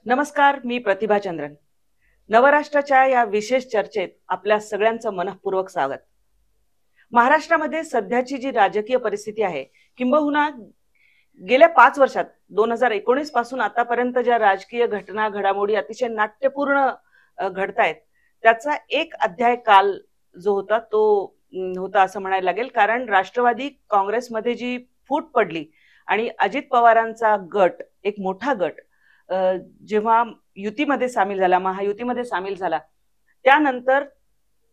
नमस्कार, मी प्रतिभा चंद्रन. नवराष्ट्राच्या या विशेष चर्चेत आपल्या सगळ्यांचं मनःपूर्वक स्वागत. महाराष्ट्रामध्ये सध्याची जी राजकीय परिस्थिती आहे, किंबहुना गेल्या 5 वर्षात 2019 पासून आतापर्यंत ज्या राजकीय घटना घडामोडी अतिशय नाट्यपूर्ण घडतायत, त्याचा एक अध्याय काल जो होता तो होता असं म्हणायला लागेल. कारण राष्ट्रवादी काँग्रेसमध्ये जी फूट पडली आणि अजित पवारांचा गट, एक मोठा गट जेव्हा युतीमध्ये सामील झाला, महायुतीमध्ये सामील झाला, त्यानंतर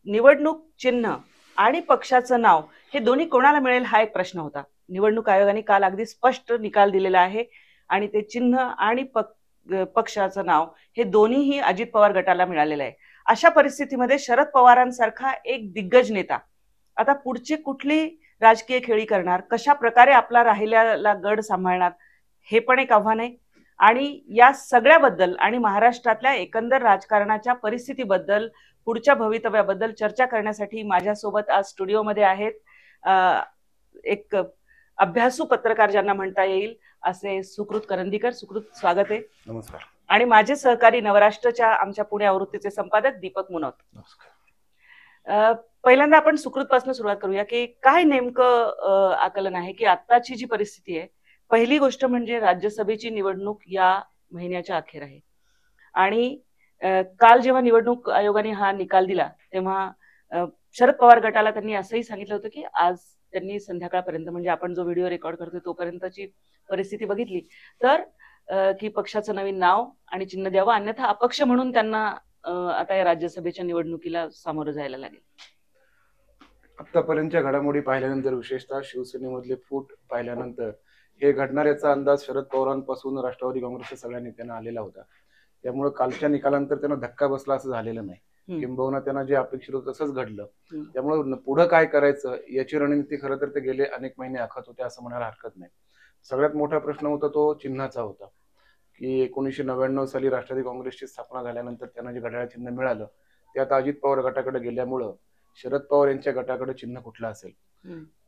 निवडणूक चिन्ह आणि पक्षाचं नाव हे दोन्ही कोणाला मिळेल हा एक प्रश्न होता. निवडणूक आयोगाने काल अगदी स्पष्ट निकाल दिलेला आहे आणि ते चिन्ह आणि पक्षाचं नाव हे दोन्हीही अजित पवार गटाला मिळालेलं आहे. अशा परिस्थितीमध्ये शरद पवारांसारखा एक दिग्गज नेता आता पुढची कुठली राजकीय खेळी करणार, कशा प्रकारे आपला राहिलेला गड सांभाळणार, हे पण एक आव्हान आहे. आणि या सगळ्याबद्दल आणि महाराष्ट्रातल्या एकंदर राजकारणाच्या परिस्थितीबद्दल, पुढच्या भवितव्याबद्दल चर्चा करण्यासाठी माझ्यासोबत आज स्टुडिओमध्ये आहेत एक अभ्यासू पत्रकार ज्यांना म्हणता येईल असे सुकृत करंदीकर. सुकृत, स्वागत आहे. नमस्कार. आणि माझे सहकारी नवराष्ट्राच्या आमच्या पुणे आवृत्तीचे संपादक दीपक मुनोत. नमस्कार. पहिल्यांदा आपण सुकृत पासून सुरुवात करूया की काय नेमकं आकलन आहे की आत्ताची जी परिस्थिती आहे. पहिली गोष्ट म्हणजे राज्यसभेची निवडणूक या महिन्याच्या अखेर आहे आणि काल जेव्हा निवडणूक आयोगाने हा निकाल दिला तेव्हा शरद पवार गटाला त्यांनी असंही सांगितलं होतं की आज त्यांनी संध्याकाळपर्यंत, म्हणजे आपण जो व्हिडिओ रेकॉर्ड करतोय तोपर्यंतची परिस्थिती बघितली तर की पक्षाचं नवीन नाव आणि चिन्ह द्यावं, अन्यथा अपक्ष म्हणून त्यांना आता या राज्यसभेच्या निवडणुकीला सामोरं जायला लागेल. आतापर्यंतच्या घडामोडी पाहिल्यानंतर, विशेषतः शिवसेनेमधले फूट पाहिल्यानंतर हे घडणार याचा अंदाज शरद पवारांपासून राष्ट्रवादी काँग्रेसच्या सगळ्या नेत्यांना आलेला होता. त्यामुळे कालच्या निकालानंतर त्यांना धक्का बसला असं झालेलं नाही. किंबहुना त्यांना जे अपेक्षित होतं तसंच घडलं. त्यामुळे पुढे काय करायचं याची रणनीती खरं तर ते गेले अनेक महिने आखत होते असं म्हणायला हरकत नाही. सगळ्यात मोठा प्रश्न होता तो चिन्हाचा होता की 1999 साली राष्ट्रवादी काँग्रेसची स्थापना झाल्यानंतर त्यांना जे घड्याळ चिन्ह मिळालं ते आता अजित पवार गटाकडे गेल्यामुळं शरद पवार यांच्या गटाकडे चिन्ह कुठलं असेल.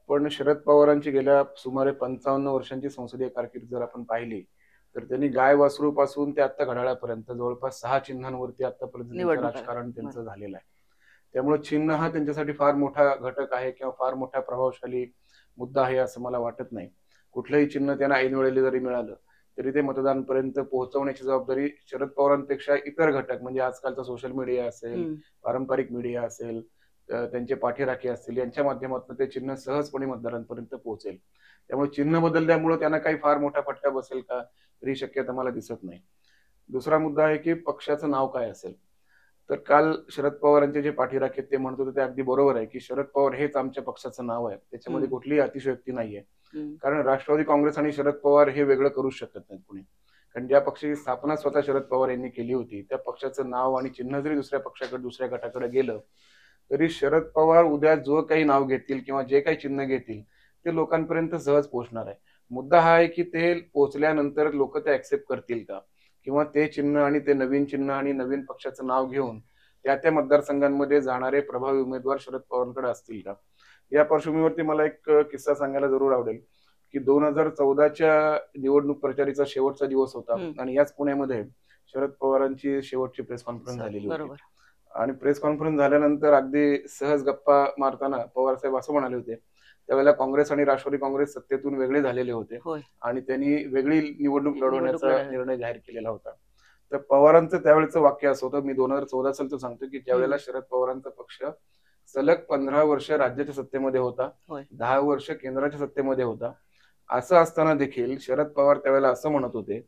पण शरद पवारांची गेल्या सुमारे 55 वर्षांची संसदीय कारकीर्द जर आपण पाहिली तर त्यांनी गाय वासरू पासून ते आता घड्याळापर्यंत जवळपास 6 चिन्हांवरती आतापर्यंत राजकारण त्यांचं झालेलं आहे. त्यामुळे चिन्ह हा त्यांच्यासाठी फार मोठा घटक आहे किंवा फार मोठा प्रभावशाली मुद्दा आहे असं मला वाटत नाही. कुठलंही चिन्ह त्यांना ऐन वेळेला जरी मिळालं तरी ते मतदारांपर्यंत पोहोचवण्याची जबाबदारी शरद पवारांपेक्षा इतर घटक, म्हणजे आजकालचा सोशल मीडिया असेल, पारंपरिक मीडिया असेल, त्यांचे पाठीराखे असतील, यांच्या माध्यमातून ते चिन्ह सहजपणे मतदारांपर्यंत पोहोचेल. त्यामुळे चिन्ह बदलल्यामुळे त्यांना काही फार मोठा फटका बसेल का तरी शक्यता मला दिसत नाही. दुसरा मुद्दा आहे की पक्षाचं नाव काय असेल. तर काल शरद पवारांचे जे पाठीराखे ते म्हणत होते ते अगदी बरोबर आहे की शरद पवार हेच आमच्या पक्षाचं नाव आहे. त्याच्यामध्ये कुठलीही अतिशयोक्ती नाहीये. कारण राष्ट्रवादी काँग्रेस आणि शरद पवार हे वेगळं करूच शकत नाहीत कुणी. कारण ज्या पक्षाची स्थापना स्वतः शरद पवार यांनी केली होती त्या पक्षाचं नाव आणि चिन्ह जरी दुसऱ्या पक्षाकडे, दुसऱ्या गटाकडे गेलं तरी शरद पवार उद्या जो काही नाव घेतील किंवा जे काही चिन्ह घेतील ते लोकांपर्यंत सहज पोहोचणार आहे. मुद्दा हा आहे की ते पोहोचल्यानंतर लोक ते ऍक्सेप्ट करतील का, किंवा ते चिन्ह आणि ते नवीन चिन्ह आणि नवीन पक्षाचं नाव घेऊन त्या मतदारसंघांमध्ये जाणारे प्रभावी उमेदवार शरद पवारांकडे असतील का. या पार्श्वभूमीवरती मला एक किस्सा सांगायला जरूर आवडेल की 2014च्या निवडणूक प्रचाराचा शेवटचा दिवस होता आणि याच पुण्यामध्ये शरद पवारांची शेवटची प्रेस कॉन्फरन्स झालेली होती. आणि प्रेस कॉन्फरन्स झाल्यानंतर अगदी सहज गप्पा मारताना पवार साहेब असं म्हणाले होते, त्यावेळेला काँग्रेस आणि राष्ट्रवादी काँग्रेस सत्तेतून वेगळे झालेले होते आणि त्यांनी वेगळी निवडणूक लढवण्याचा निर्णय जाहीर केलेला होता. तर पवारांचं त्यावेळेचं वाक्य असं होतं, मी 2014 सालचं सांगतो, की ज्यावेळेला शरद पवारांचा पक्ष सलग 15 वर्ष राज्याच्या सत्तेमध्ये होता, 10 वर्ष केंद्राच्या सत्तेमध्ये होता, असं असताना देखील शरद पवार त्यावेळेला असं म्हणत होते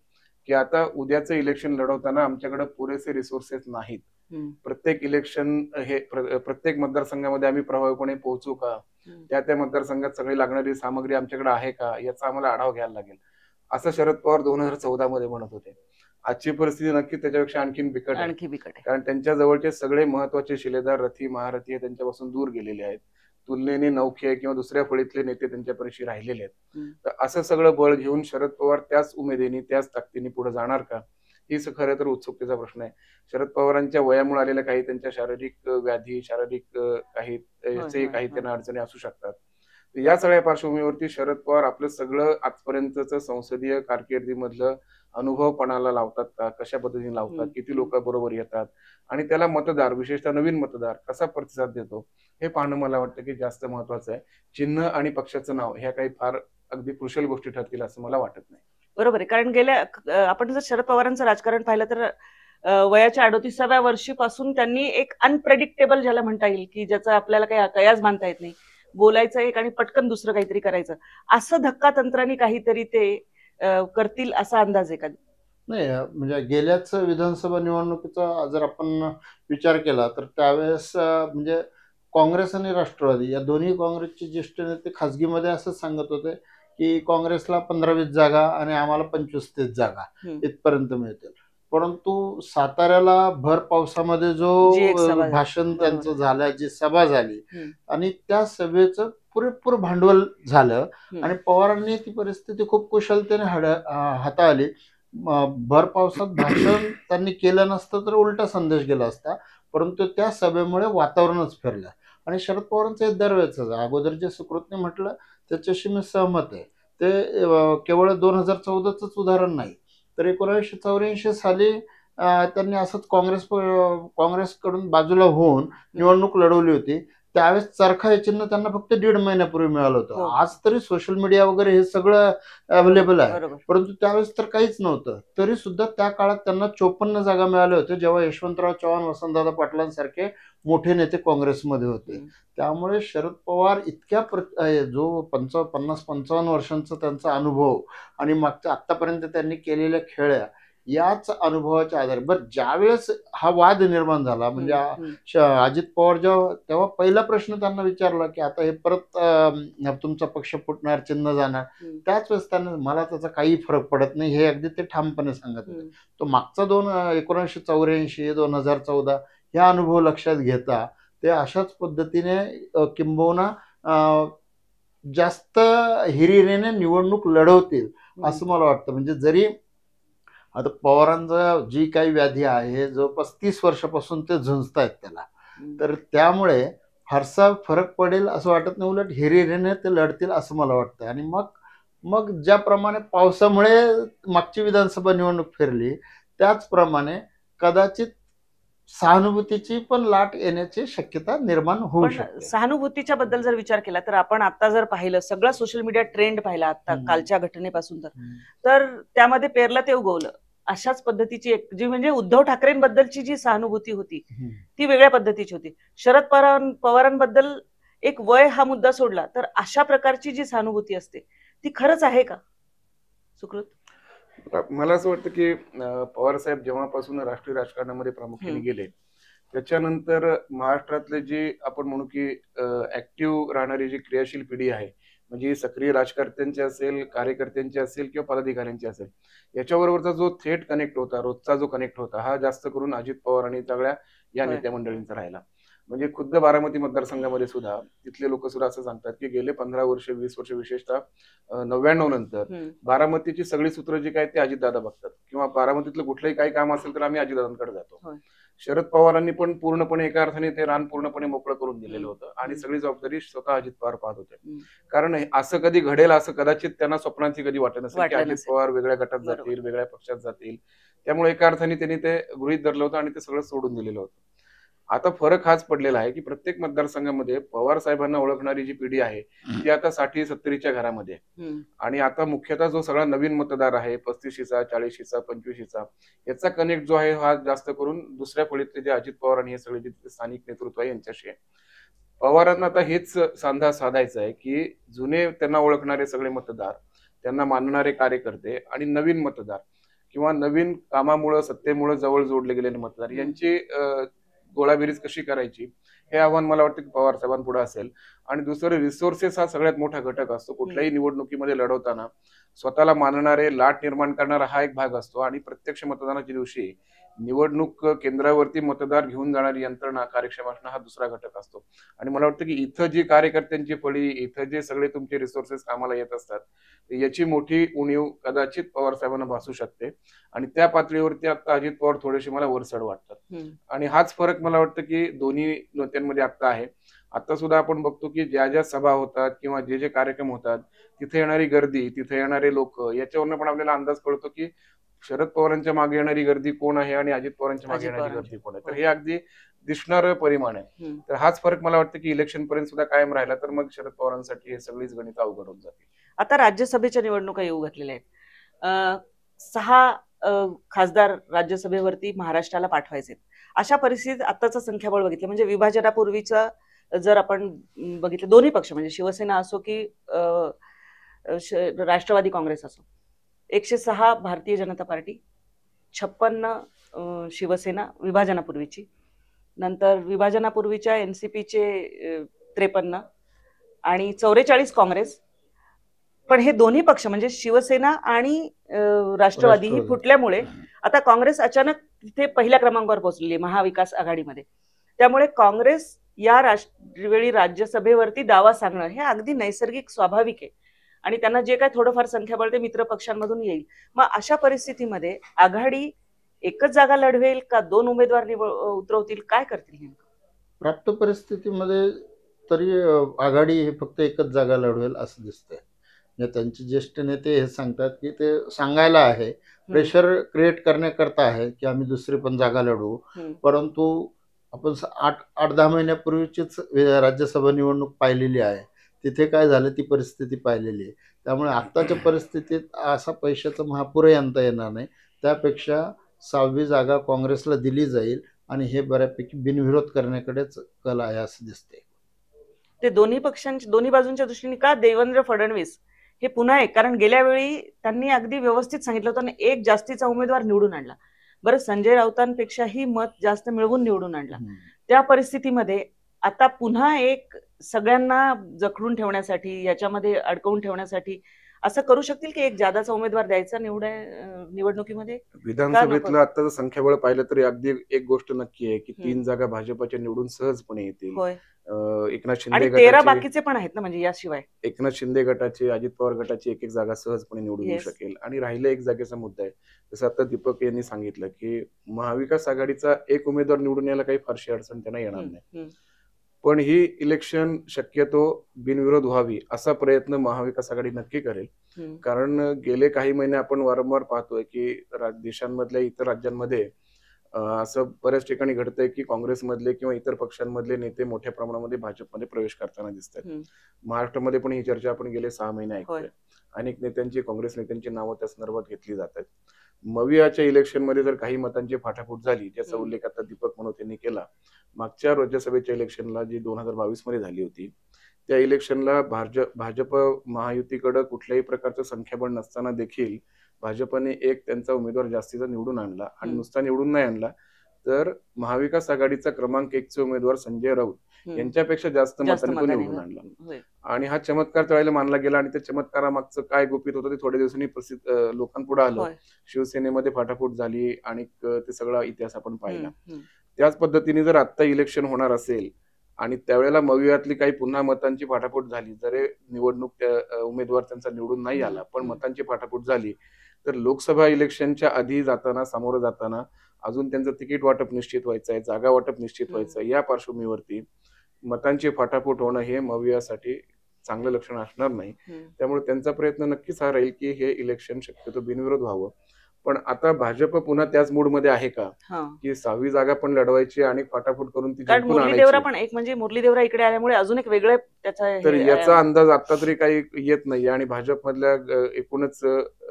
की आता उद्याचं इलेक्शन लढवताना आमच्याकडे पुरेसे रिसोर्सेस नाहीत. प्रत्येक इलेक्शन हे प्रत्येक मतदारसंघामध्ये आम्ही प्रभावीपणे पोहोचू का, त्या मतदारसंघात सगळी लागणारी सामग्री आमच्याकडे आहे का याचा आम्हाला आढावा घ्यायला लागेल, असं शरद पवार 2014 मध्ये म्हणत होते. आजची परिस्थिती नक्की त्याच्यापेक्षा आणखीन बिकट आहे. कारण त्यांच्या जवळचे सगळे महत्वाचे शिलेदार, रथी महारथी हे त्यांच्यापासून दूर गेलेले आहेत. तुलनेने नौखे किंवा दुसऱ्या फळीतले नेते त्यांच्यापाशी राहिलेले आहेत. तर असं सगळं बळ घेऊन शरद पवार त्याच उमेदीने त्याच ताकदीने पुढे जाणार का, हीच खरं तर उत्सुकतेचा प्रश्न आहे. शरद पवारांच्या वयामुळे आलेल्या काही त्यांच्या शारीरिक व्याधी, शारीरिक काही त्यांना अडचणी असू शकतात. या सगळ्या पार्श्वभूमीवरती शरद पवार आपलं सगळं आजपर्यंतचं संसदीय कारकिर्दीमधलं अनुभव पणाला लावतात का, कशा पद्धतीने लावतात, किती लोक बरोबर येतात आणि त्याला मतदार, विशेषतः नवीन मतदार कसा प्रतिसाद देतो हे पाहणं मला वाटतं की जास्त महत्वाचं आहे. चिन्ह आणि पक्षाचं नाव ह्या काही फार अगदी क्रुशल गोष्टी ठरतील असं मला वाटत नाही. बरोबर आहे. कारण आपण जर शरद पवारांचं राजकारण पाहिलं तर वयाच्या 38व्या वर्षीपासून त्यांनी एक अनप्रेडिक्टेबल ज्याला म्हणता येईल की ज्याचा आपल्याला काही कयास बांधता येत नाही, बोलायचं एक आणि पटकन दुसरं काहीतरी करायचं, असं धक्का तंत्राने काहीतरी ते करतील असा अंदाज आहे का? नाही, म्हणजे गेल्याच विधानसभा निवडणुकीचा जर आपण विचार केला तर त्यावेळेस म्हणजे काँग्रेस आणि राष्ट्रवादी या दोन्ही काँग्रेसचे ज्येष्ठ नेते खासगीमध्ये असंच सांगत होते की काँग्रेसला 15-20 जागा आणि आम्हाला 25-30 जागा इथपर्यंत मिळतील. परंतु साताऱ्याला भर पावसामध्ये जो भाषण त्यांचं झालं, जी सभा झाली आणि त्या सभेचं पुरेपूर भांडवल झालं आणि पवारांनी ती परिस्थिती खूप कुशलतेने हाताळली. भर पावसात भाषण त्यांनी केलं नसतं तर उलटा संदेश गेला असता, परंतु त्या सभेमुळे वातावरणच फिरलं. आणि शरद पवारांचं हे दरवेळेच अगोदर जे सुकृतने म्हटलं त्याच्याशी मी सहमत आहे. ते केवळ 2014च उदाहरण नाही तर 1984 साली त्यांनी असंच काँग्रेसकडून बाजूला होऊन निवडणूक लढवली होती. त्यावेळेस चरखा हे चिन्ह त्यांना फक्त 1.5 महिन्यापूर्वी मिळालं होतं. आज तरी सोशल मीडिया वगैरे हे सगळं अवेलेबल आहे, परंतु त्यावेळेस तर काहीच नव्हतं. तरी सुद्धा त्या काळात त्यांना 54 जागा मिळाल्या होत्या, जेव्हा यशवंतराव चव्हाण, वसंतदादा पाटलांसारखे मोठे नेते काँग्रेसमध्ये होते. त्यामुळे शरद पवार इतक्या जो 50-55 वर्षांचा त्यांचा अनुभव आणि मागच्या आतापर्यंत त्यांनी केलेल्या खेळ्या याच अनुभवाच्या आधारे बरं ज्यावेळेस हा वाद निर्माण झाला म्हणजे अजित पवार तेव्हा पहिला प्रश्न त्यांना विचारला की आता हे परत तुमचा पक्ष फुटणार, चिन्ह जाणार, त्याच वेळेस त्यांना मला त्याचा काही फरक पडत नाही हे अगदी ते ठामपणे सांगत होते. तो मागचा 1984 2014 ह्या अनुभव लक्षात घेता ते अशाच पद्धतीने किंबहुना जास्त हिरिरीने निवडणूक लढवतील असं मला वाटतं. म्हणजे जरी आता पवारांचा जी काही व्याधी आहे जवळपास 30 वर्षापासून ते झुंजतायत त्याला, तर त्यामुळे फारसा फरक पडेल असं वाटत नाही, उलट हिरिरीने ते लढतील असं मला वाटतं. आणि मग ज्याप्रमाणे पावसामुळे मागची विधानसभा निवडणूक फिरली त्याचप्रमाणे कदाचित सहानुभूतीची पण लाट येण्याची शक्यता निर्माण होऊ शकते. सहानुभूतीच्या बद्दल जर विचार केला तर आपण आता जर पाहिलं सगळं सोशल मीडिया ट्रेंड पाहिला आता कालच्या घटनेपासून तर त्यामध्ये पेरला ते उगवलं अशाच पद्धतीची एक जी म्हणजे उद्धव ठाकरेंबद्दलची जी सहानुभूती होती ती वेगळ्या पद्धतीची होती. शरद पवारांबद्दल एक वय हा मुद्दा सोडला तर अशा प्रकारची जी सहानुभूती असते ती खरंच आहे का सुकृत? मला असं वाटतं की पवार साहेब जेव्हापासून राष्ट्रीय राजकारणामध्ये प्रामुख्याने गेले त्याच्यानंतर महाराष्ट्रातले जी आपण म्हणू की ऍक्टिव्ह राहणारी जी क्रियाशील पिढी आहे, म्हणजे सक्रिय राजकारत्यांची असेल, कार्यकर्त्यांची असेल किंवा पदाधिकाऱ्यांची असेल, याच्याबरोबरचा जो थेट कनेक्ट होता, रोजचा जो कनेक्ट होता, हा जास्त करून अजित पवार आणि सगळ्या या नेत्या मंडळींचा राहिला. म्हणजे खुद्द बारामती मतदारसंघामध्ये सुद्धा तिथले लोक सुद्धा असं सांगतात की गेले 15 वर्ष 20 वर्ष विशेषतः 99 नंतर बारामतीची सगळी सूत्र जी काय ते अजितदादा बघतात किंवा बारामतीतलं कुठलंही काही काम असेल तर आम्ही अजितदादांकडे जातो. शरद पवारांनी पण पूर्णपणे एका अर्थाने ते रान पूर्णपणे मोकळं करून दिलेलं होतं आणि सगळी जबाबदारी स्वतः अजित पवार पाहत होते. कारण असं कधी घडेल असं कदाचित त्यांना स्वप्नांची कधी वाटत नसेल की अजित पवार वेगळ्या गटात जातील, वेगळ्या पक्षात जातील. त्यामुळे एका अर्थाने त्यांनी ते गृहीत धरलं होतं आणि ते सगळं सोडून दिलेलं होतं. आता फरक हाच पडलेला आहे की प्रत्येक मतदारसंघामध्ये पवार साहेबांना ओळखणारी जी पिढी आहे ती आता 60-70च्या घरामध्ये आणि आता मुख्यतः जो सगळा नवीन मतदार आहे 35चा 40चा 25चा याचा कनेक्ट जो आहे हा जास्त करून दुसऱ्या फळीतले जे अजित पवार आणि हे सगळे जे स्थानिक नेतृत्व आहे यांच्याशी आहे. पवारांना आता हेच सांधा साधायचं आहे की जुने त्यांना ओळखणारे सगळे मतदार, त्यांना मानणारे कार्यकर्ते आणि नवीन मतदार किंवा नवीन कामामुळे सत्तेमुळे जवळ जोडले गेलेले मतदार यांची गोळाबेरीज कशी करायची हे आव्हान मला वाटतं की पवार साहेबांपुढे असेल. आणि दुसरं रिसोर्सेस हा सगळ्यात मोठा घटक असतो. कुठल्याही निवडणुकीमध्ये लढवताना स्वतःला मानणारे लाट निर्माण करणारा हा एक भाग असतो आणि प्रत्यक्ष मतदानाच्या दिवशी निवडणूक केंद्रावरती मतदार घेऊन जाणारी यंत्रणा कार्यक्षम असणं हा दुसरा घटक असतो. आणि मला वाटतं की इथं जी कार्यकर्त्यांची फळी, इथं जे सगळे तुमचे रिसोर्सेस कामाला येत असतात याची मोठी उणीव कदाचित पवार साहेबांना भासू शकते आणि त्या पातळीवरती आता अजित पवार थोडेसे मला वरचढ वाटतात. आणि हाच फरक मला वाटतं की दोन्ही नेत्यांमध्ये आता आहे. आता सुद्धा आपण बघतो की ज्या ज्या सभा होतात किंवा जे जे कार्यक्रम होतात तिथे येणारी गर्दी, तिथे येणारे लोक, याच्यावरनं पण आपल्याला अंदाज कळतो की शरद पवारांच्या मागे येणारी गर्दी कोण आहे आणि अजित पवारांच्या मागे अजित येणारी पवारांची. गर्दी कोण आहे. तर हे अगदी दिसणारं परिमाण आहे. हम्म. तर हाच फरक मला वाटतं की इलेक्शन पर्यंत सुद्धा कायम राहिला तर मग शरद पवारांसाठी हे सगळीच गणित अवघड होऊन जातील. आता राज्यसभेच्या निवडणुका येऊ घातलेल्या आहेत. 6 खासदार राज्यसभेवरती महाराष्ट्राला पाठवायचे. अशा परिस्थितीत आताचं संख्याबळ बघितलं म्हणजे विभाजनापूर्वीचा जर आपण बघितलं दोन्ही पक्ष म्हणजे शिवसेना असो की राष्ट्रवादी काँग्रेस असो, 106 भारतीय जनता पार्टी, 56 शिवसेना विभाजनापूर्वीची, नंतर विभाजनापूर्वीच्या एनसीपीचे 53 आणि 44 काँग्रेस. पण हे दोन्ही पक्ष म्हणजे शिवसेना आणि राष्ट्रवादी ही फुटल्यामुळे आता काँग्रेस अचानक तिथे पहिल्या क्रमांकावर पोहोचलेली आहे महाविकास आघाडीमध्ये. त्यामुळे काँग्रेस या वेळी राज्यसभेवरती दावा सांगणं हे अगदी नैसर्गिक स्वाभाविक आहे आणि त्यांना जे काय थोडंफार संख्याबळ ते मित्र पक्षांमधून येईल. मग अशा परिस्थितीमध्ये आघाडी एकच जागा लढवेल का 2 उमेदवार उतरवतील, काय करतील नेमकं? प्राप्त परिस्थितीमध्ये तरी आघाडी हे फक्त एकच जागा लढवेल असं दिसतंय. म्हणजे त्यांचे ज्येष्ठ नेते हे सांगतात की ते सांगायला आहे, प्रेशर क्रिएट करण्याकरता आहे की आम्ही दुसरी पण जागा लढवू. परंतु आपण 8-10 महिन्यापूर्वीचीच राज्यसभा निवडणूक पाहिलेली आहे. तिथे काय झालं ती परिस्थिती पाहिलेली आहे. त्यामुळे आत्ताच्या परिस्थितीत असा पैशाचा महापूर आणता येणार नाही. त्यापेक्षा 6वी जागा काँग्रेसला दिली जाईल आणि हे बऱ्यापैकी बिनविरोध करण्याकडेच कल आहे असं दिसते. ते दोन्ही बाजूंच्या दृष्टीने का देवेंद्र फडणवीस हे पुन्हा एक, कारण गेल्या वेळी त्यांनी अगदी व्यवस्थित सांगितलं होतं आणि एक जास्तीचा उमेदवार निवडून आणला. बरं, संजय राऊतांपेक्षाही मत जास्त मिळवून निवडून आणला. त्या परिस्थितीमध्ये आता पुन्हा एक सगळ्यांना जखडून ठेवण्यासाठी, याच्यामध्ये अडकवून ठेवण्यासाठी असं करू शकतील की एक जादाचा उमेदवार द्यायचा निवडणुकीमध्ये? विधानसभेतलं आताचं संख्याबळ पाहिलं तरी अगदी एक गोष्ट नक्की आहे की 3 जागा भाजपच्या निवडून सहजपणे येतील. एकनाथ शिंदे आणि 13 बाकीचे पण आहेत ना, म्हणजे याशिवाय एकनाथ शिंदे गटाचे, अजित पवार गटाची एक जागा सहजपणे निवडून येऊ शकेल. आणि राहिला एक जागेचा मुद्दा आहे, जसं आता दीपक यांनी सांगितलं की महाविकास आघाडीचा एक उमेदवार निवडून यायला काही फारशी अडचण त्यांना येणार नाही. पण ही इलेक्शन शक्यतो बिनविरोध व्हावी असा प्रयत्न महाविकास आघाडी नक्की करेल. कारण गेले काही महिने आपण वारंवार पाहतोय की देशांमधल्या इतर राज्यांमध्ये असं बऱ्याच ठिकाणी घडतंय की काँग्रेसमधले किंवा इतर पक्षांमधले नेते मोठ्या प्रमाणामध्ये भाजपमध्ये प्रवेश करताना दिसत आहेत. महाराष्ट्रामध्ये पण ही चर्चा आपण गेले 6 महिने ऐकतोय. अनेक नेत्यांची, काँग्रेस नेत्यांची नावं त्या संदर्भात घेतली जात आहेत. मवियाच्या इलेक्शनमध्ये जर काही मतांची फाटाफूट झाली, ज्याचा उल्लेख आता दीपक मनोत यांनी केला, मागच्या राज्यसभेच्या इलेक्शनला जी 2022 मध्ये झाली होती, त्या इलेक्शनला भाजप महायुतीकडे कुठल्याही प्रकारचं संख्याबळ नसताना देखील भाजपने एक त्यांचा उमेदवार जास्तीचा निवडून आणला. आणि नुसता निवडून नाही आणला तर महाविकास आघाडीचा क्रमांक 1चे उमेदवार संजय राऊत यांच्यापेक्षा जास्त मतांनी तो निवडून आणला. आणि हा चमत्कार त्यावेळेला मानला गेला. आणि त्या चमत्कारामागचं काय गुपित होतं ते थोड्या दिवसांनी प्रसिद्ध लोकांपुढे आलं. शिवसेनेमध्ये फाटाफूट झाली आणि ते सगळा इतिहास आपण पाहिला. त्याच पद्धतीने जर आता इलेक्शन होणार असेल आणि त्यावेळेला मवियातली काही पुन्हा मतांची फाटाफूट झाली, जरी निवडणूक उमेदवार त्यांचा निवडून नाही आला पण मतांची फाटाफूट झाली, तर लोकसभा इलेक्शनच्या आधी जाताना, सामोरं जाताना अजून त्यांचं तिकीट वाटप निश्चित व्हायचं आहे, जागा वाटप निश्चित व्हायचं आहे. या पार्श्वभूमीवरती मतांची फाटाफूट होणं हे मवियासाठी चांगलं लक्षण असणार नाही. त्यामुळे त्यांचा प्रयत्न नक्कीच हा राहील की हे इलेक्शन शक्यतो बिनविरोध व्हावं. पण आता भाजप पुन्हा त्याच मूड मध्ये आहे का की 6वी जागा पण लढवायची आणि फाटाफूट करून ती जिंकून आणायची? पण एक म्हणजे मुरली देवरा इकडे आल्यामुळे अजून एक वेगळं त्याचा, तर याचा अंदाज आता तरी काही येत नाही. आणि भाजपमधल्या एकूणच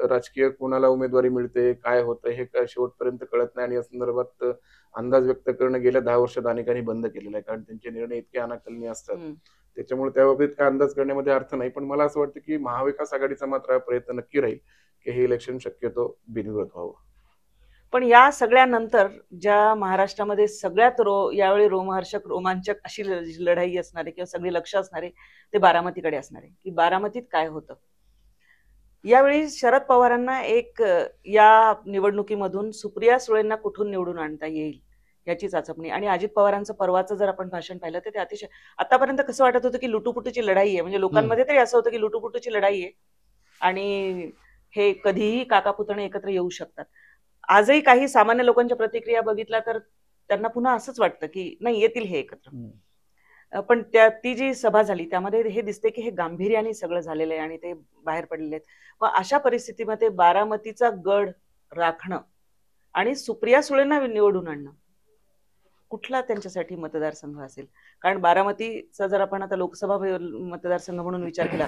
राजकीय कोणाला उमेदवारी मिळते, काय होतं हे शेवटपर्यंत कळत नाही. आणि या संदर्भात अंदाज व्यक्त करणं गेल्या 10 वर्षात अनेकांनी बंद केलेलं आहे, कारण त्यांचे निर्णय इतके अनाकलनीय असतात. त्याच्यामुळे त्या बाबतीत काय अंदाज करण्यामध्ये अर्थ नाही. पण मला असं वाटतं की महाविकास आघाडीचा मात्र प्रयत्न नक्की राहील की हे इलेक्शन शक्यतो बिनविरोध व्हावं. पण या सगळ्यानंतर ज्या महाराष्ट्रामध्ये सगळ्यात यावेळी रोमांचक अशी लढाई असणारे किंवा सगळे लक्ष असणारे ते बारामतीकडे असणारे, की बारामतीत काय होतं. यावेळी शरद पवारांना एक या निवडणुकीमधून सुप्रिया सुळेंना कुठून निवडून आणता येईल याची चाचपणी. आणि अजित पवारांचं परवाचं जर आपण भाषण पाहिलं तर ते अतिशय, आतापर्यंत कसं वाटत होतं की लुटुपुटूची लढाई आहे, म्हणजे लोकांमध्ये तरी असं होतं की लुटुपुटूची लढाई आहे आणि हे कधीही काका पुतणे एकत्र येऊ शकतात. आजही काही सामान्य लोकांच्या प्रतिक्रिया बघितल्या तर त्यांना पुन्हा असंच वाटतं की नाही, येतील हे एकत्र. पण ती जी सभा झाली त्यामध्ये हे दिसते की हे गांभीर्याने सगळं झालेलं आहे आणि ते बाहेर पडलेले आहेत. मग अशा परिस्थितीमध्ये बारामतीचा गड राखणं आणि सुप्रिया सुळेंना निवडून आणणं कुठला त्यांच्यासाठी मतदारसंघ असेल? कारण बारामतीचा जर आपण आता लोकसभा मतदारसंघ म्हणून विचार केला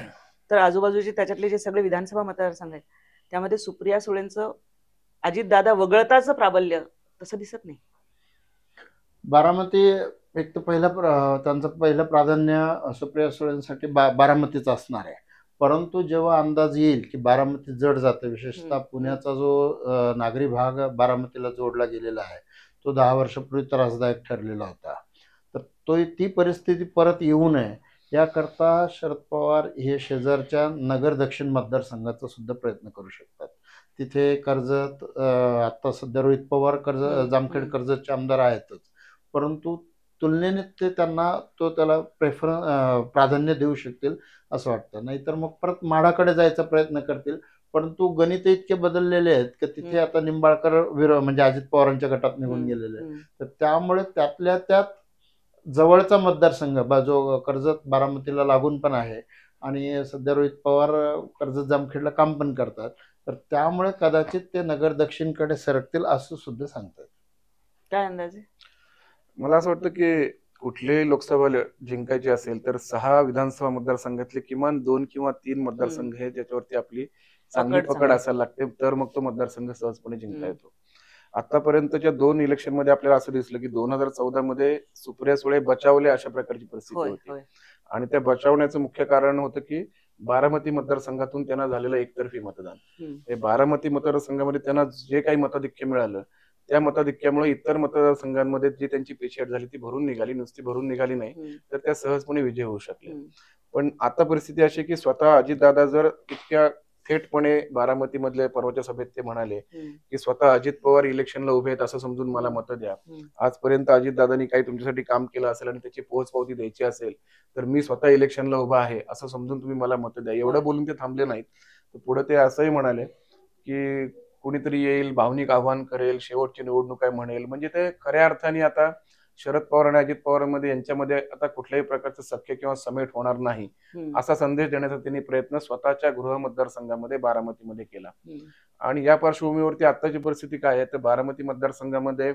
तर आजूबाजूचे त्याच्यातले जे सगळे विधानसभा मतदारसंघ आहेत त्यामध्ये सुप्रिया सुळेंचं अजितदादा वगळताचं प्राबल्य तसं दिसत नाही. बारामती एक तर त्यांचं पहिलं प्राधान्य सुप्रिया सुळेंसाठी बारामतीच असणार आहे. परंतु जेव्हा अंदाज येईल की बारामती जड जाते, विशेषतः पुण्याचा जो नागरी भाग बारामतीला जोडला गेलेला आहे तो 10 वर्षापूर्वी त्रासदायक ठरलेला होता, तर ती परिस्थिती परत येऊ नये याकरता शरद पवार हे शेजारच्या नगर दक्षिण मतदारसंघाचा सुद्धा प्रयत्न करू शकतात. तिथे कर्जत आता सध्या रोहित पवार जामखेड कर्जतचे आमदार आहेतच, परंतु तुलनेने ते त्याला प्राधान्य देऊ शकतील असं वाटतं. नाहीतर मग परत माढाकडे जायचा प्रयत्न करतील, परंतु गणित इतके बदललेले आहेत की तिथे आता निंबाळकर म्हणजे अजित पवारांच्या गटात निघून गेलेले आहेत. तर त्यामुळे त्यातल्या त्यात जवळचा मतदारसंघ जो कर्जत बारामतीला लागून पण आहे आणि सध्या रोहित पवार कर्जत जामखेडला काम पण करतात, तर त्यामुळे कदाचित ते नगर दक्षिणकडे सरकतील असं सुद्धा सांगतात. काय अंदाजे? मला असं वाटतं की कुठलीही लोकसभा जिंकायची असेल तर 6 विधानसभा मतदारसंघातले किमान 2 किंवा 3 मतदारसंघ हे ज्याच्यावरती आपली चांगली पकड असायला लागते, तर मग तो मतदारसंघ सहजपणे जिंकता येतो. आतापर्यंतच्या 2 इलेक्शन मध्ये आपल्याला असं दिसलं की 2014 मध्ये सुप्रिया सुळे बचावले अशा प्रकारची परिस्थिती होती आणि त्या बचावण्याचं मुख्य कारण होतं की बारामती मतदारसंघातून त्यांना झालेलं एकतर्फी मतदान. हे बारामती मतदारसंघामध्ये त्यांना जे काही मताधिक्य मिळालं त्या मताधिक्यामुळे इतर मतदारसंघांमध्ये जी त्यांची पेशीट झाली ती भरून निघाली, नुसती भरून निघाली नाही तर त्या सहजपणे विजय होऊ शकले. पण आता परिस्थिती अशी की स्वतः अजितदादा जर इतक्या थेटपणे बारामती मधल्या परवाच्या सभेत ते म्हणाले की स्वतः अजित पवार इलेक्शनला उभे आहेत असं समजून मला मतं द्या, आजपर्यंत अजितदादांनी काही तुमच्यासाठी काम केलं असेल आणि त्याची पोहोचपावती द्यायची असेल तर मी स्वतः इलेक्शनला उभा आहे असं समजून तुम्ही मला मतं द्या. एवढं बोलून ते थांबले नाहीत, तर पुढे ते असंही म्हणाले की कुणीतरी येईल, भावनिक आव्हान करेल, शेवटची निवडणूक आहे म्हणेल. म्हणजे ते खऱ्या अर्थाने आता शरद पवार आणि अजित पवारांमध्ये यांच्यामध्ये आता कुठल्याही प्रकारचं सख्य किंवा समेट होणार नाही असा संदेश देण्याचा त्यांनी प्रयत्न स्वतःच्या गृह मतदारसंघामध्ये बारामतीमध्ये केला. आणि या पार्श्वभूमीवरती आताची परिस्थिती काय आहे तर बारामती मतदारसंघामध्ये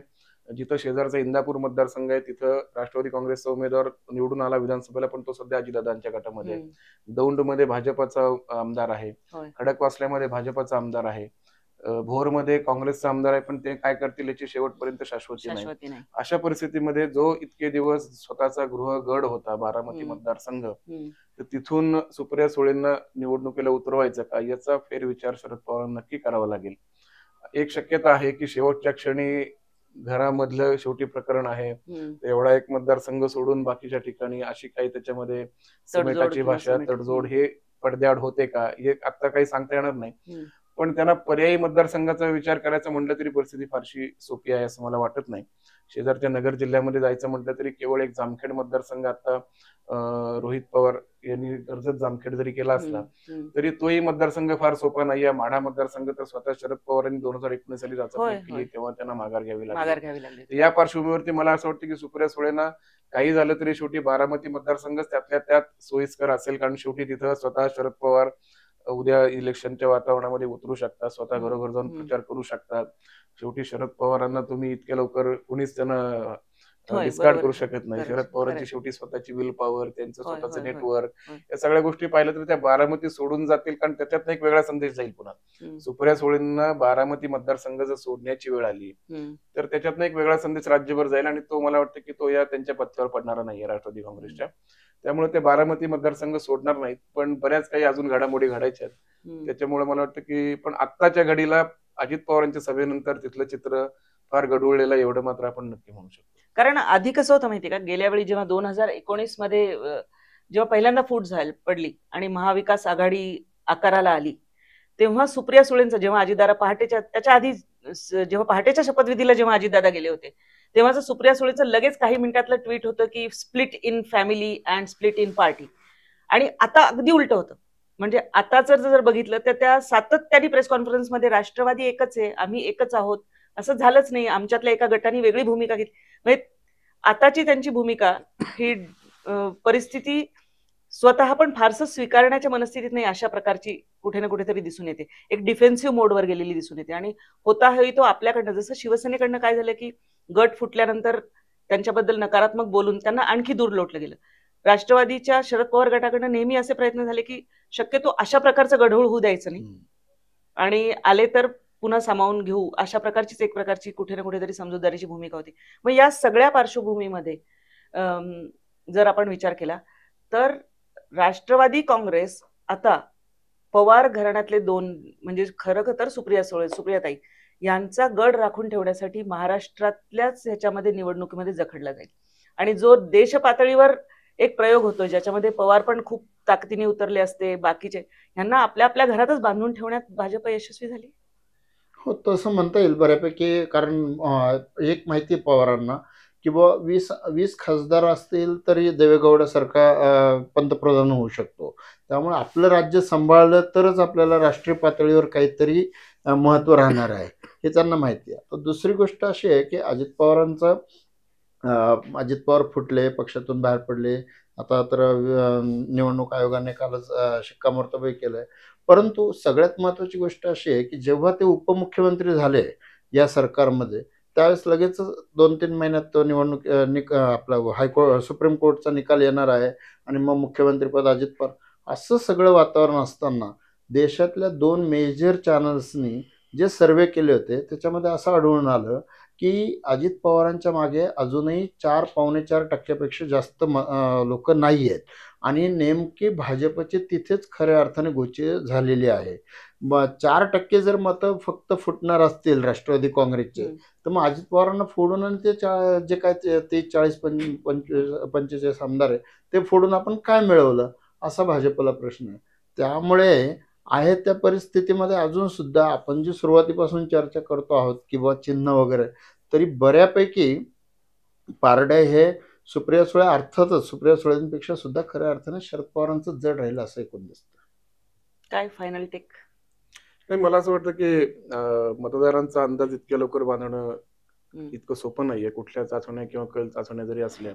जिथं शेजारचा इंदापूर मतदारसंघ आहे तिथं राष्ट्रवादी काँग्रेसचा उमेदवार निवडून आला विधानसभेला, पण तो सध्या अजितदादांच्या गटामध्ये. दौंडमध्ये भाजपाचा आमदार आहे, खडकवासल्यामध्ये भाजपाचा आमदार आहे, भोरमध्ये काँग्रेसचा आमदार आहे, पण ते काय करतील याची शेवटपर्यंत शाश्वती नाही. अशा परिस्थितीमध्ये जो इतके दिवस स्वतःचा गृहगड होता बारामती मतदारसंघ, तर तिथून सुप्रिया सुळेंना निवडणुकीला उतरवायचं का याचा फेरविचार शरद पवारांना नक्की करावा लागेल. एक शक्यता आहे की शेवटच्या क्षणी घरामधलं शेवटी प्रकरण आहे, एवढा एक मतदारसंघ सोडून बाकीच्या ठिकाणी अशी काही त्याच्यामध्ये समेटाची भाषा, तडजोड हे पडद्याआड होते का हे आता काही सांगता येणार नाही. पण त्यांना पर्यायी मतदारसंघाचा विचार करायचा म्हटलं तरी परिस्थिती फारशी सोपी आहे असं मला वाटत नाही. शेजारच्या नगर जिल्ह्यामध्ये जायचं म्हटलं तरी केवळ एक जामखेड मतदारसंघ आता रोहित पवार यांनी कर्जत जामखेड जरी केला असला तरी तोही मतदारसंघ फार सोपा नाहीये. माढा मतदारसंघ तर स्वतः शरद पवारांनी 2019 साली चाचपणी केली तेव्हा त्यांना माघार घ्यावी लागली. या पार्श्वभूमीवरती मला असं वाटतं की सुप्रिया सुळेंना काही झालं तरी शेवटी बारामती मतदारसंघच त्यातल्या त्यात सोयीस्कर असेल, कारण शेवटी तिथं स्वतः शरद पवार उद्या इलेक्शनच्या वातावरणामध्ये उतरू शकतात, स्वतः घरोघर जाऊन प्रचार करू शकतात. शेवटी शरद पवारांना तुम्ही इतक्या लवकर कुणीच त्यांना डिस्कार्ड करू शकत नाही. शरद पवारांची शेवटी स्वतःची विल पॉवर, त्यांचं स्वतःचं नेटवर्क, या सगळ्या गोष्टी पाहिल्या तर त्या बारामती सोडून जातील, कारण त्याच्यात एक वेगळा संदेश जाईल. पुन्हा सुप्रिया सुळेंना बारामती मतदारसंघ जर सोडण्याची वेळ आली तर त्याच्यातनं एक वेगळा संदेश राज्यभर जाईल आणि तो मला वाटतं की तो या त्यांच्या पथ्यावर पडणारा नाहीये राष्ट्रवादी काँग्रेसच्या. त्यामुळे ते बारामती मतदारसंघ सोडणार नाहीत, पण बऱ्याच काही अजून घडामोडी घडायच्या आहेत. त्याच्यामुळे मला वाटतं की पण आत्ताच्या घडीला अजित पवारांच्या सभेनंतर तिथलं चित्र फार गडवळलेलं एवढं मात्र आपण नक्की म्हणू शकतो. कारण आधी कसं होतं माहिती का, गेल्या वेळी जेव्हा 2019 मध्ये जेव्हा पहिल्यांदा फूट पडली आणि महाविकास आघाडी आकाराला आली तेव्हा सुप्रिया सुळेंचं जेव्हा अजितदादा पहाटेच्या त्याच्या आधी जेव्हा पहाटेच्या शपथविधीला जेव्हा अजितदादा गेले होते तेव्हाच सुप्रिया सुळेंचं लगेच काही मिनिटातलं ट्विट होतं की split in family and split in party. आणि आता अगदी उलट होतं. म्हणजे आता जर बघितलं तर त्या सातत्याने प्रेस कॉन्फरन्समध्ये राष्ट्रवादी एकच आहे, आम्ही एकच आहोत, असं झालंच नाही. आमच्यातल्या एका गटाने वेगळी भूमिका घेतली. म्हणजे आताची त्यांची भूमिका ही परिस्थिती स्वतः पण फारसं स्वीकारण्याच्या मनस्थितीत नाही, अशा प्रकारची कुठे ना कुठेतरी दिसून येते. एक डिफेन्सिव्ह मोडवर गेलेली दिसून येते. आणि होता हवी तो आपल्याकडनं, जसं शिवसेनेकडनं काय झालं की गट फुटल्यानंतर त्यांच्याबद्दल नकारात्मक बोलून त्यांना आणखी दूर लोटलं गेलं. राष्ट्रवादीच्या शरद पवार गटाकडनं नेहमी असे प्रयत्न झाले की शक्यतो अशा प्रकारचं गढूळ होऊ द्यायचं नाही, आणि आले तर पुन्हा सामावून घेऊ, अशा प्रकारचीच एक प्रकारची कुठे ना कुठेतरी समजूतदारीची भूमिका होती. मग या सगळ्या पार्श्वभूमीमध्ये जर आपण विचार केला तर राष्ट्रवादी काँग्रेस आता पवार घराण्यातले दोन, म्हणजे खरं तर सुप्रियाताई यांचा गड राखून ठेवण्यासाठी महाराष्ट्रातल्याच ह्याच्यामध्ये निवडणुकीमध्ये जखडला जाईल. आणि जो देश पातळीवर एक प्रयोग होतो ज्याच्यामध्ये पवार पण खूप ताकदीने उतरले असते, बाकीचे यांना आपल्या आपल्या घरातच बांधून ठेवण्यात भाजप यशस्वी झाली. हो, तसं म्हणता येईल बऱ्यापैकी. कारण एक माहिती आहे पवारांना की बुवा 20 खासदार असतील तरी देवेगौडासारखा पंतप्रधान होऊ शकतो. त्यामुळे आपलं राज्य सांभाळलं तरच आपल्याला राष्ट्रीय पातळीवर काहीतरी महत्त्व राहणार आहे, हे त्यांना माहिती आहे. तर दुसरी गोष्ट अशी आहे की अजित पवार फुटले, पक्षातून बाहेर पडले. आता तर निवडणूक आयोगाने कालच शिक्कामोर्तबही केलंय. परंतु सगळ्यात महत्त्वाची गोष्ट अशी आहे की जेव्हा ते उपमुख्यमंत्री झाले या सरकारमध्ये, त्यावेळेस लगेच 2-3 महिन्यात तो निवडणूक आपला सुप्रीम कोर्टचा निकाल येणार आहे आणि मग मुख्यमंत्रीपद अजित पवार, असं सगळं वातावरण असताना देशातल्या 2 मेजर चॅनल्सनी जे सर्वे केले होते त्याच्यामध्ये असं आढळून आलं की अजित पवारांच्या मागे अजूनही 4-4.5% जास्त लोक नाही आहेत. आणि नेमकी भाजपचे तिथेच खऱ्या अर्थाने गोची झालेली आहे. 4% जर मतं फक्त फुटणार असतील राष्ट्रवादी काँग्रेसचे, तर मग अजित पवारांना फोडून आणि ते जे काय 30-40-45 आमदार आहे ते फोडून आपण काय मिळवलं, असा भाजपला प्रश्न आहे. त्यामुळे आहे त्या परिस्थितीमध्ये अजून सुद्धा आपण जी सुरुवातीपासून चर्चा करतो आहोत किंवा चिन्ह वगैरे, तरी बऱ्यापैकी पारडे हे सुप्रिया सुळे, अर्थातच सुप्रिया सुळेंपेक्षा सुद्धा खऱ्या अर्थाने शरद पवारांचं जड राहिलं असं एकूण दिसतं. काय फायनल टेक? नाही, मला असं वाटतं की मतदारांचा अंदाज इतक्या लवकर बांधणं इतकं सोपं नाहीये. कुठल्या चाचण्या किंवा कल चाचण्या जरी असल्या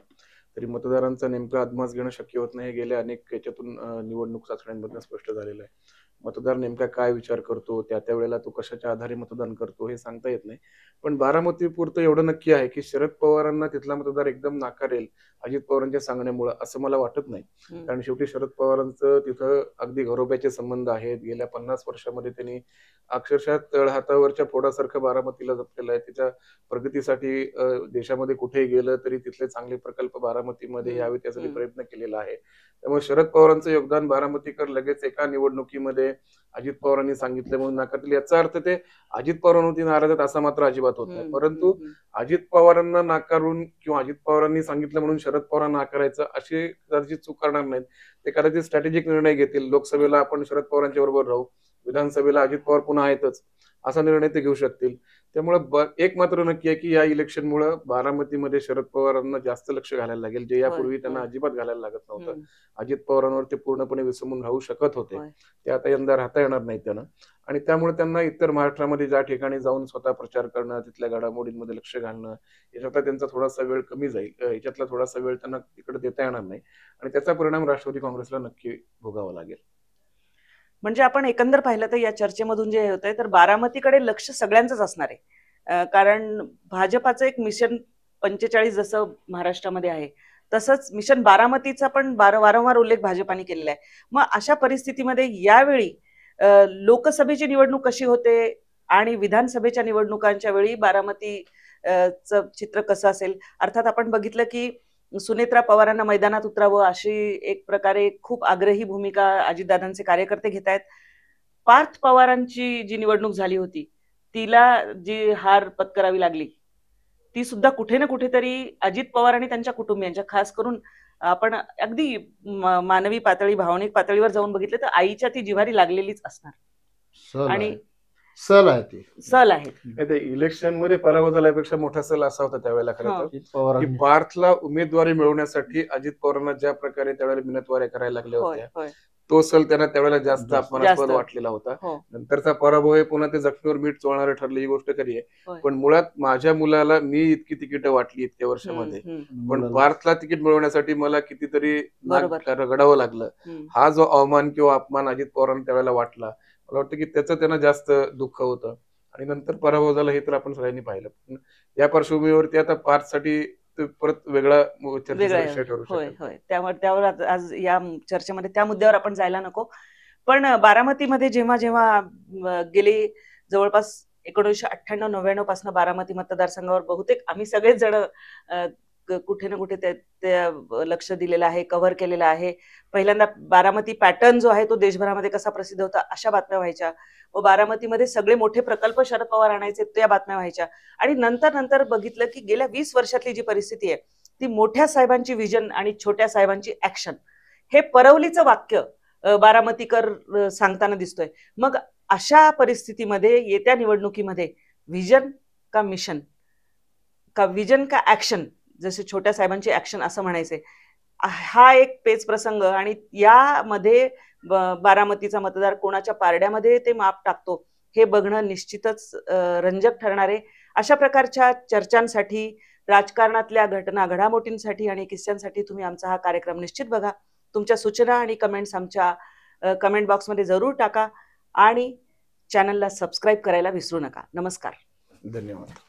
तरी मतदारांचा नेमका अदमास घेणं शक्य होत नाही. हे गेल्या अनेक याच्यातून निवडणूक चाचण्यांमधून स्पष्ट झालेलं आहे. मतदार नेमका काय विचार करतो, त्या वेळेला तो कशाच्या आधारे मतदान करतो हे सांगता येत नाही. पण बारामतीपुरतं एवढं नक्की आहे की शरद पवारांना तिथला मतदार एकदम नाकारेल अजित पवारांच्या सांगण्यामुळे, असं मला वाटत नाही. कारण शेवटी शरद पवारांचं तिथं अगदी घरोब्याचे संबंध आहेत. गेल्या 50 वर्षामध्ये त्यांनी अक्षरशः तळहातावरच्या फोडासारखं बारामतीला जपलेलं आहे. त्याच्या प्रगतीसाठी देशामध्ये कुठेही गेलं तरी तिथले चांगले प्रकल्प बारामतीमध्ये यावेत यासाठी प्रयत्न केलेला आहे. त्यामुळे शरद पवारांचं योगदान बारामतीकर लगेच एका निवडणुकीमध्ये अजित पवारांनी सांगितलं म्हणून नाकारतील, याचा अर्थ ते अजित पवारांवरती नाराज आहेत असा मात्र अजिबात होत नाही. परंतु अजित पवारांना नाकारून किंवा अजित पवारांनी सांगितलं म्हणून शरद पवारांना नाकारायचं अशी कदाचित चूक करणार नाहीत. ते कदाचित स्ट्रॅटेजिक निर्णय घेतील. लोकसभेला आपण शरद पवारांच्या बरोबर राहू, विधानसभेला अजित पवार पुन्हा आहेतच, असा निर्णय ते घेऊ शकतील. त्यामुळे एक मात्र नक्की आहे की या इलेक्शनमुळे बारामतीमध्ये शरद पवारांना जास्त लक्ष घालायला लागेल, जे यापूर्वी त्यांना अजिबात घालायला लागत नव्हतं. अजित पवारांवर ते पूर्णपणे विसंबून राहू शकत होते, ते आता यंदा राहता येणार नाही त्यांना. आणि त्यामुळे त्यांना इतर महाराष्ट्रामध्ये ज्या ठिकाणी जाऊन स्वतः प्रचार करणं, तिथल्या घडामोडींमध्ये लक्ष घालणं, याच्यातला त्यांचा थोडासा वेळ कमी जाईल. याच्यातला थोडासा वेळ त्यांना तिकडे देता येणार नाही आणि त्याचा परिणाम राष्ट्रवादी काँग्रेसला नक्की भोगावा लागेल. म्हणजे आपण एकंदर पाहिलं तर या चर्चेमधून जे होतंय तर बारामतीकडे लक्ष सगळ्यांचंच असणार आहे. कारण भाजपाचं एक मिशन 45 जसं महाराष्ट्रामध्ये आहे तसंच मिशन बारामतीचा पण वारंवार उल्लेख भाजपाने केलेला आहे. मग अशा परिस्थितीमध्ये यावेळी लोकसभेची निवडणूक कशी होते आणि विधानसभेच्या निवडणुकांच्या वेळी बारामतीचं चित्र कसं असेल? अर्थात आपण बघितलं की सुनेत्रा पवारांना मैदानात उतरावं अशी एक प्रकारे खूप आग्रही भूमिका अजितदादांचे कार्यकर्ते घेत आहेत. पार्थ पवारांची जी निवडणूक झाली होती तिला जी हार पत्करावी लागली ती सुद्धा कुठे ना कुठेतरी अजित पवार आणि त्यांच्या कुटुंबियांच्या, खास करून आपण अगदी मानवी पातळी, भावनिक पातळीवर जाऊन बघितलं तर आईच्या ती जिव्हारी लागलेलीच असणार. आणि सल आहे ती. सल आहेत. इलेक्शन मध्ये पराभव झाल्यापेक्षा मोठा सल असा होता त्यावेळेला खरं तर अजित पवार की पार्थला उमेदवारी मिळवण्यासाठी अजित पवारांना ज्या प्रकारे त्यावेळेला मिन्नतवाऱ्या करायला लागल्या होय होत्या होय तो सल त्यांना त्यावेळेला जास्त अपमानास्पद जास्त. वाटलेला होता. हो नंतरचा पराभव हे पुन्हा ते जखमीवर मीठ चोळणारे ठरले ही गोष्ट खरी आहे. होय. पण मुळात माझ्या मुलाला मी इतकी तिकीट वाटली इतक्या वर्षामध्ये, पण पार्थला तिकीट मिळवण्यासाठी मला कितीतरी बरोबर. रगडावं लागलं. हम्म. हा जो अवमान किंवा अपमान अजित पवारांना त्यावेळेला वाटला, मला वाटतं की त्याचं त्यांना जास्त दुःख होतं. आणि नंतर पराभव झाला हे तर आपण सगळ्यांनी पाहिलं. पण या पार्श्वभूमीवरती आता पार्थसाठी परत वेगळा चर्चेचा विषय ठरू होय शकेल. होय त्यावर आज या चर्चेमध्ये त्या मुद्द्यावर आपण जायला नको. पण बारामतीमध्ये जेव्हा जेव्हा गेली जवळपास 1998-99 पासून बारामती मतदारसंघावर बहुतेक आम्ही सगळेच जण कुठे ना कुठे ते लक्ष दिलेलं आहे, कव्हर केलेलं आहे. पहिल्यांदा बारामती पॅटर्न जो आहे तो देशभरामध्ये कसा प्रसिद्ध होता अशा बातम्या व्हायच्या, व बारामतीमध्ये सगळे मोठे प्रकल्प शरद पवार आणायचे त्या बातम्या व्हायच्या. आणि नंतर बघितलं की गेल्या 20 वर्षातली जी परिस्थिती आहे ती मोठ्या साहेबांची विजन आणि छोट्या साहेबांची ऍक्शन हे परवलीचं वाक्य बारामतीकर सांगताना दिसतोय. मग अशा परिस्थितीमध्ये येत्या निवडणुकीमध्ये विजन का मिशन का विजन का ऍक्शन, जसे छोट्या साहेबांची ऍक्शन असं म्हणायचे, हा एक पेच प्रसंग. आणि यामध्ये बारामतीचा मतदार कोणाच्या पारड्यामध्ये ते माप टाकतो हे बघणं निश्चितच रंजक ठरणार आहे. अशा प्रकारच्या चर्चांसाठी, राजकारणातल्या घटना घडामोडींसाठी आणि किस्स्यांसाठी तुम्ही आमचा हा कार्यक्रम निश्चित बघा. तुमच्या सूचना आणि कमेंट्स आमच्या कमेंट बॉक्समध्ये जरूर टाका आणि चॅनलला सबस्क्राईब करायला विसरू नका. नमस्कार. धन्यवाद.